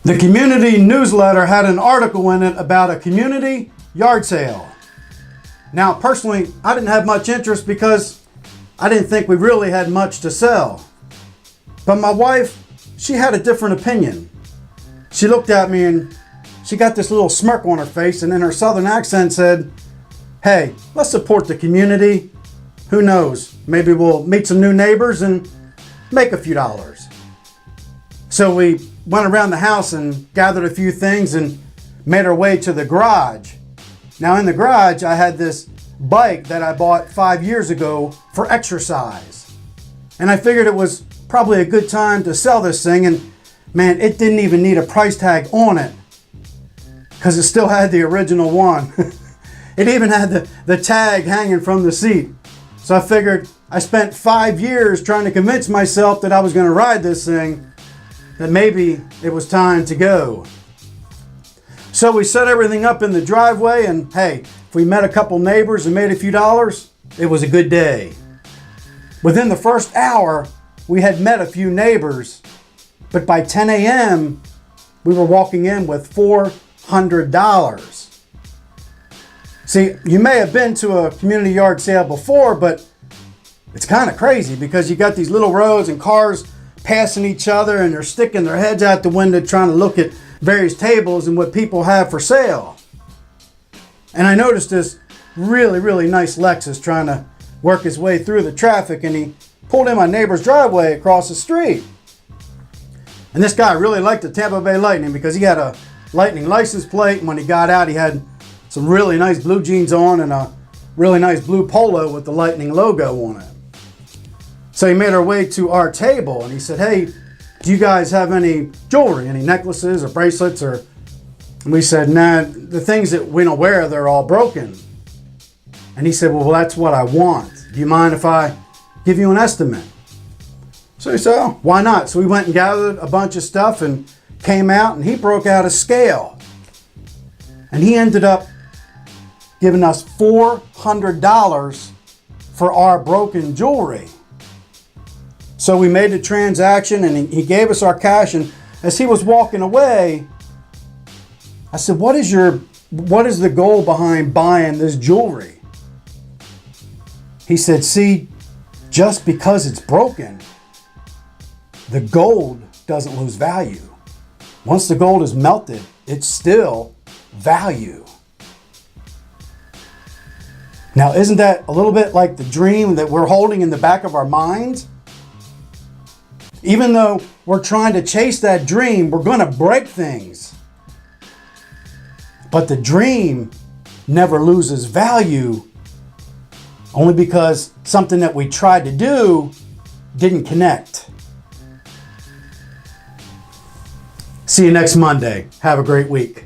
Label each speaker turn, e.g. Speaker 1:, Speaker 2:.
Speaker 1: The community newsletter had an article in it about a community yard sale. Now, personally, I didn't have much interest because I didn't think we really had much to sell. But my wife, she had a different opinion. She looked at me and she got this little smirk on her face, and in her southern accent said, "Hey, let's support the community. Who knows? Maybe we'll meet some new neighbors and make a few dollars." So we went around the house and gathered a few things and made our way to the garage. Now in the garage, I had this bike that I bought 5 years ago for exercise. And I figured it was probably a good time to sell this thing, and man, it didn't even need a price tag on it because it still had the original one. It even had the tag hanging from the seat. So I figured I spent 5 years trying to convince myself that I was going to ride this thing, that maybe it was time to go. So we set everything up in the driveway, and hey, if we met a couple neighbors and made a few dollars, it was a good day. Within the first hour, we had met a few neighbors, but by 10 a.m., we were walking in with $400. See, you may have been to a community yard sale before, but it's kind of crazy because you got these little roads and cars passing each other, and they're sticking their heads out the window trying to look at various tables and what people have for sale. And I noticed this really nice Lexus trying to work his way through the traffic, and he pulled in my neighbor's driveway across the street. And this guy really liked the Tampa Bay Lightning because he had a Lightning license plate, and when he got out, he had some really nice blue jeans on and a really nice blue polo with the Lightning logo on it. So he made our way to our table, and he said, "Hey, do you guys have any jewelry, any necklaces or bracelets?" And we said, "Nah, the things that we don't wear, they're all broken." And he said, "Well, that's what I want. Do you mind if I give you an estimate?" So he said, "Oh, why not?" So we went and gathered a bunch of stuff and came out, and he broke out a scale. And he ended up giving us $400 for our broken jewelry. So we made the transaction, and he gave us our cash. And as he was walking away, I said, what is the goal behind buying this jewelry?" He said, "See, just because it's broken, the gold doesn't lose value. Once the gold is melted, it's still value." Now, isn't that a little bit like the dream that we're holding in the back of our minds? Even though we're trying to chase that dream, we're going to break things. But the dream never loses value, only because something that we tried to do didn't connect. See you next Monday. Have a great week.